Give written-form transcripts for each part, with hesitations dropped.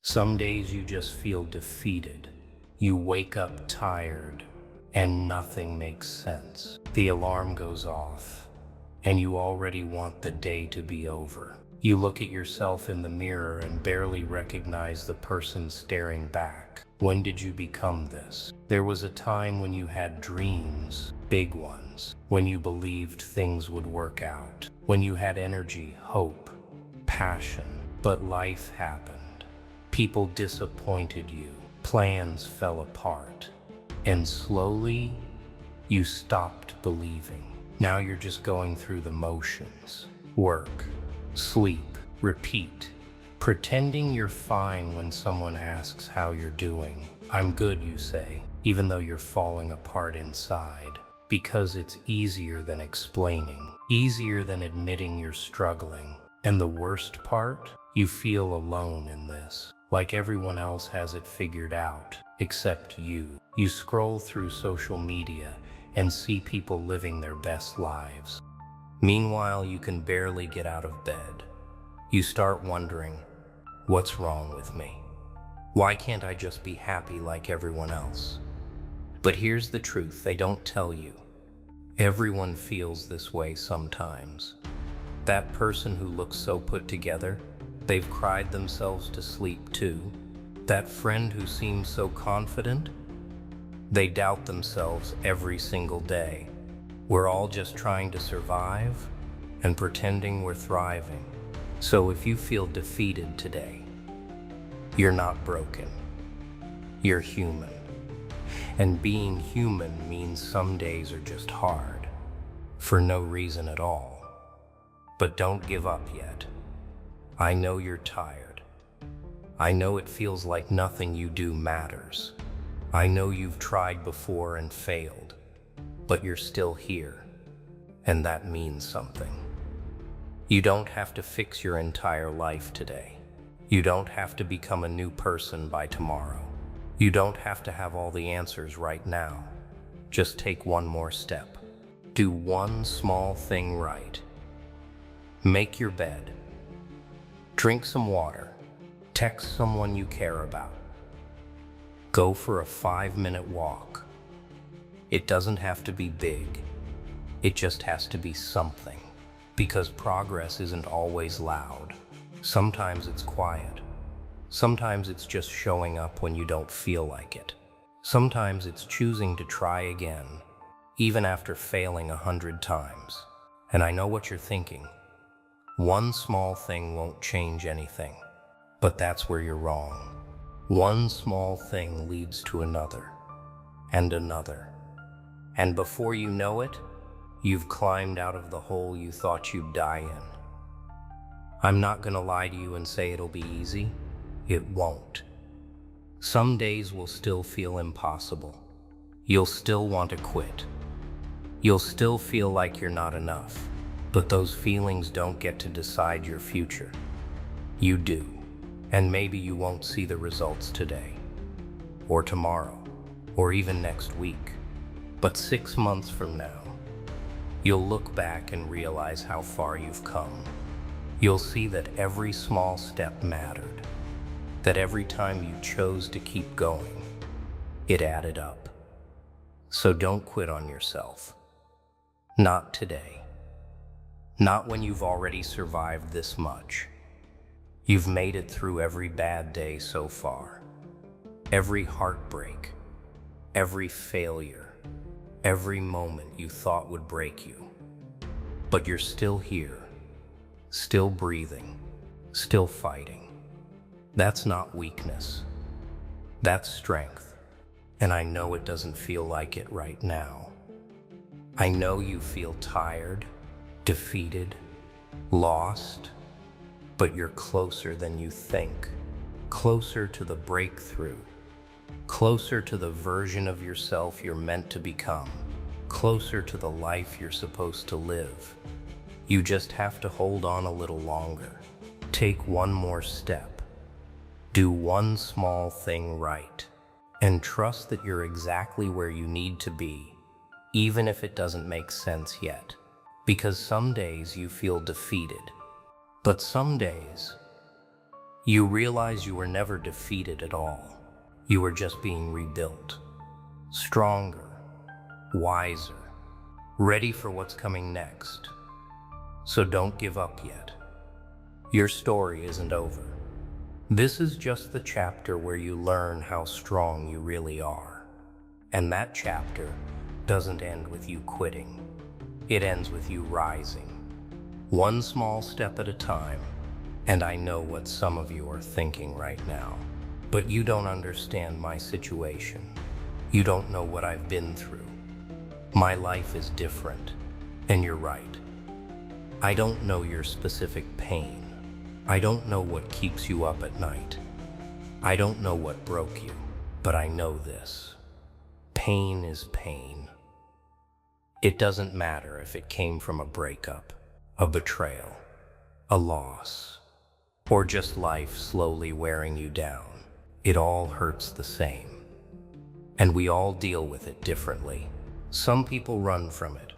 Some days you just feel defeated. You wake up tired and nothing makes sense. The alarm goes off and you already want the day to be over. You look at yourself in the mirror and barely recognize the person staring back. When did you become this? There was a time when you had dreams, big ones, when you believed things would work out, when you had energy, hope, passion, but life happened. People disappointed you, plans fell apart, and slowly you stopped believing. Now you're just going through the motions. Work, sleep, repeat. Pretending you're fine when someone asks how you're doing. I'm good, you say, even though you're falling apart inside. Because it's easier than explaining, easier than admitting you're struggling. And the worst part? You feel alone in this. Like everyone else has it figured out, except you. You scroll through social media and see people living their best lives. Meanwhile, you can barely get out of bed. You start wondering, what's wrong with me? Why can't I just be happy like everyone else? But here's the truth they don't tell you. Everyone feels this way sometimes. That person who looks so put together, they've cried themselves to sleep too. That friend who seems so confident, they doubt themselves every single day. We're all just trying to survive and pretending we're thriving. So if you feel defeated today, you're not broken. You're human. And being human means some days are just hard, for no reason at all. But don't give up yet. I know you're tired. I know it feels like nothing you do matters. I know you've tried before and failed, but you're still here, and that means something. You don't have to fix your entire life today. You don't have to become a new person by tomorrow. You don't have to have all the answers right now. Just take one more step. Do one small thing right. Make your bed. Drink some water. Text someone you care about. Go for a 5-minute walk. It doesn't have to be big. It just has to be something. Because progress isn't always loud. Sometimes it's quiet. Sometimes it's just showing up when you don't feel like it. Sometimes it's choosing to try again, even after failing 100 times. And I know what you're thinking. One small thing won't change anything. But that's where you're wrong. One small thing leads to another, and another. And before you know it, you've climbed out of the hole you thought you'd die in. I'm not gonna lie to you and say it'll be easy. It won't. Some days will still feel impossible. You'll still want to quit. You'll still feel like you're not enough. But those feelings don't get to decide your future. You do. And maybe you won't see the results today, or tomorrow, or even next week. But 6 months from now, you'll look back and realize how far you've come. You'll see that every small step mattered, that every time you chose to keep going, it added up. So don't quit on yourself. Not today. Not when you've already survived this much. You've made it through every bad day so far, every heartbreak, every failure, every moment you thought would break you. But you're still here, still breathing, still fighting. That's not weakness. That's strength. And I know it doesn't feel like it right now. I know you feel tired, defeated, lost. But you're closer than you think, closer to the breakthrough, closer to the version of yourself you're meant to become, closer to the life you're supposed to live. You just have to hold on a little longer. Take one more step. Do one small thing right. And trust that you're exactly where you need to be, even if it doesn't make sense yet. Because some days you feel defeated. But some days, You realize you were never defeated at all. You were just being rebuilt. Stronger, wiser, ready for what's coming next. So don't give up yet. Your story isn't over. This is just the chapter where you learn how strong you really are. And that chapter doesn't end with you quitting. It ends with you rising. One small step at a time. And I know what some of you are thinking right now. But you don't understand my situation. You don't know what I've been through. My life is different. And you're right. I don't know your specific pain. I don't know what keeps you up at night. I don't know what broke you. But I know this. Pain is pain. It doesn't matter if it came from a breakup, a betrayal, a loss, or just life slowly wearing you down. It all hurts the same. And we all deal with it differently. Some people run from it.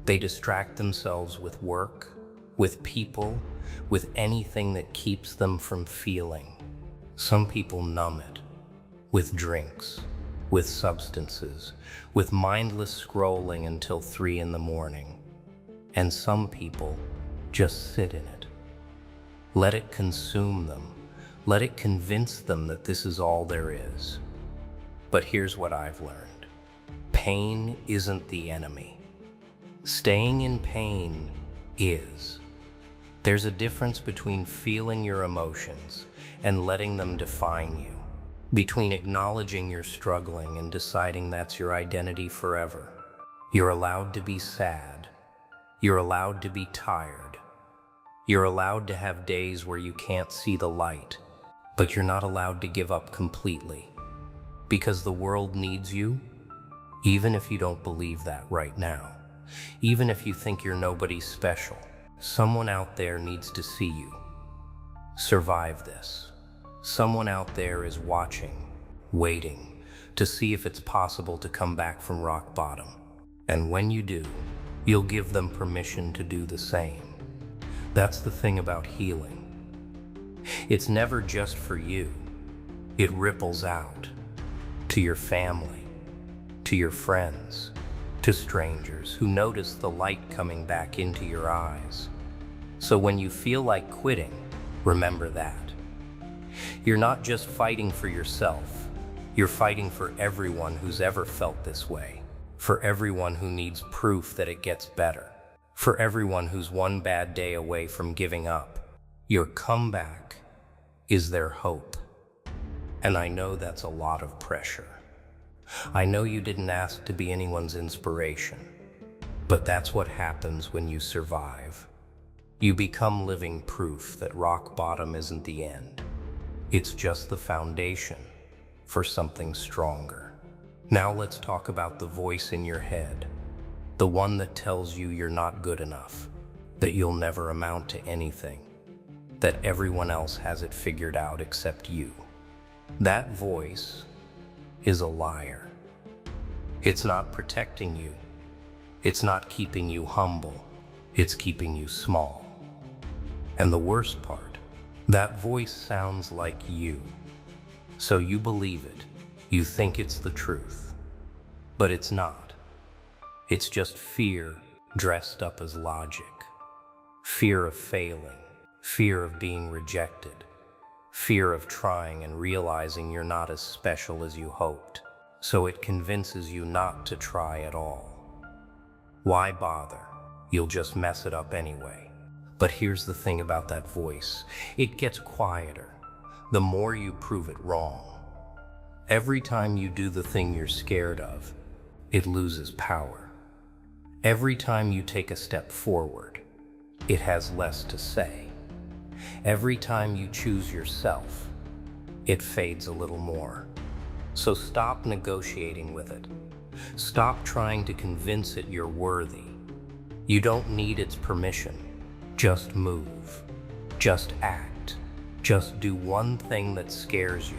They distract themselves with work, with people, with anything that keeps them from feeling. Some people numb it with drinks, with substances, with mindless scrolling until 3 a.m. And some people just sit in it. Let it consume them. Let it convince them that this is all there is. But here's what I've learned. Pain isn't the enemy. Staying in pain is. There's a difference between feeling your emotions and letting them define you, between acknowledging you're struggling and deciding that's your identity forever. You're allowed to be sad. You're allowed to be tired. You're allowed to have days where you can't see the light, but you're not allowed to give up completely, because the world needs you, even if you don't believe that right now. Even if you think you're nobody special, someone out there needs to see you. Survive this. Someone out there is watching, waiting, to see if it's possible to come back from rock bottom. And when you do, you'll give them permission to do the same. That's the thing about healing. It's never just for you. It ripples out to your family, to your friends, to strangers who notice the light coming back into your eyes. So when you feel like quitting, remember that. You're not just fighting for yourself. You're fighting for everyone who's ever felt this way. For everyone who needs proof that it gets better. For everyone who's one bad day away from giving up. Your comeback is their hope. And I know that's a lot of pressure. I know you didn't ask to be anyone's inspiration, but that's what happens when you survive. You become living proof that rock bottom isn't the end. It's just the foundation for something stronger. Now let's talk about the voice in your head, the one that tells you you're not good enough, that you'll never amount to anything, that everyone else has it figured out except you. That voice is a liar. It's not protecting you. It's not keeping you humble. It's keeping you small. And the worst part, that voice sounds like you. So you believe it. You think it's the truth. But it's not. It's just fear dressed up as logic. Fear of failing. Fear of being rejected. Fear of trying and realizing you're not as special as you hoped. So it convinces you not to try at all. Why bother? You'll just mess it up anyway. But here's the thing about that voice. It gets quieter the more you prove it wrong. Every time you do the thing you're scared of, it loses power. Every time you take a step forward, it has less to say. Every time you choose yourself, it fades a little more. So stop negotiating with it. Stop trying to convince it you're worthy. You don't need its permission. Just move. Just act. Just do one thing that scares you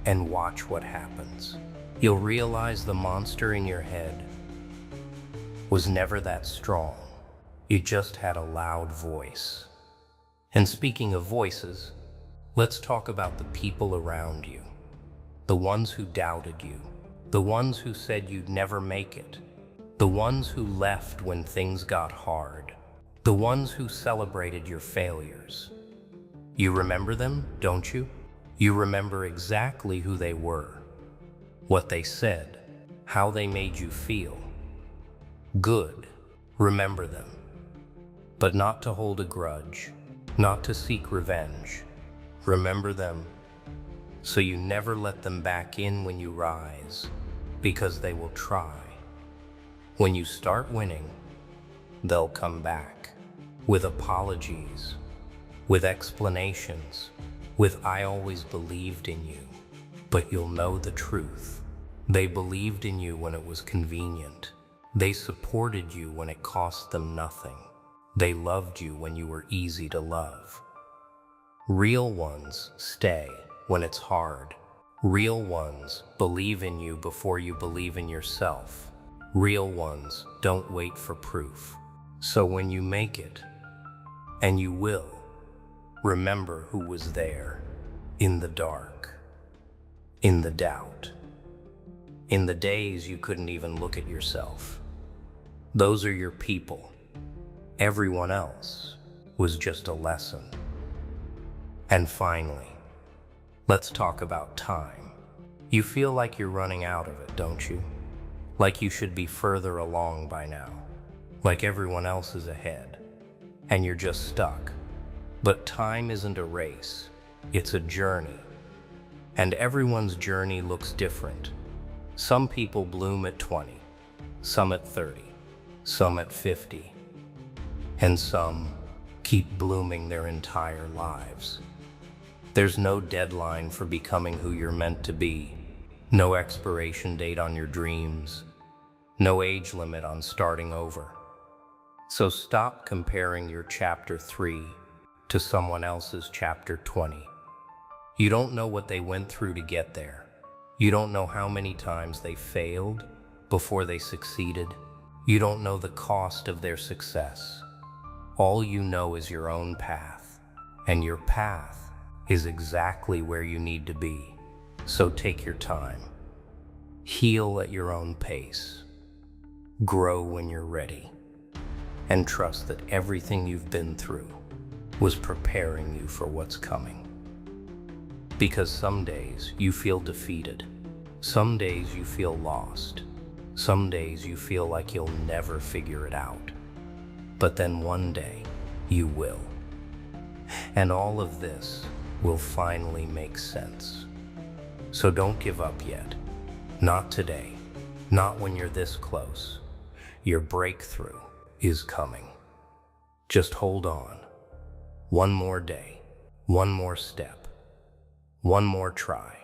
and watch what happens. You'll realize the monster in your head was never that strong. It just had a loud voice. And speaking of voices, Let's talk about the people around you, the ones who doubted you, the ones who said you'd never make it, the ones who left when things got hard, the ones who celebrated your failures. You remember them, don't you? You remember exactly who they were, what they said, how they made you feel. Good, remember them. But not to hold a grudge, not to seek revenge. Remember them so you never let them back in when you rise, because they will try. When you start winning, they'll come back with apologies, with explanations, with "I always believed in you." But you'll know the truth. They believed in you when it was convenient. They supported you when it cost them nothing. They loved you when you were easy to love. Real ones stay when it's hard. Real ones believe in you before you believe in yourself. Real ones don't wait for proof. So when you make it, and you will, remember who was there, in the dark, in the doubt, in the days you couldn't even look at yourself. Those are your people. Everyone else was just a lesson. And finally, let's talk about time. You feel like you're running out of it, don't you? Like you should be further along by now. Like everyone else is ahead, and you're just stuck. But time isn't a race, it's a journey. And everyone's journey looks different. Some people bloom at 20, some at 30, some at 50, and some keep blooming their entire lives. There's no deadline for becoming who you're meant to be, no expiration date on your dreams, no age limit on starting over. So stop comparing your chapter 3 to someone else's chapter 20. You don't know what they went through to get there. You don't know how many times they failed before they succeeded. You don't know the cost of their success. All you know is your own path, and your path is exactly where you need to be. So take your time. Heal at your own pace. Grow when you're ready. And trust that everything you've been through was preparing you for what's coming. Because some days you feel defeated. Some days you feel lost. Some days you feel like you'll never figure it out. But then one day you will. And all of this will finally make sense. So don't give up yet. Not today. Not when you're this close. Your breakthrough is coming. Just hold on. One more day, one more step, one more try.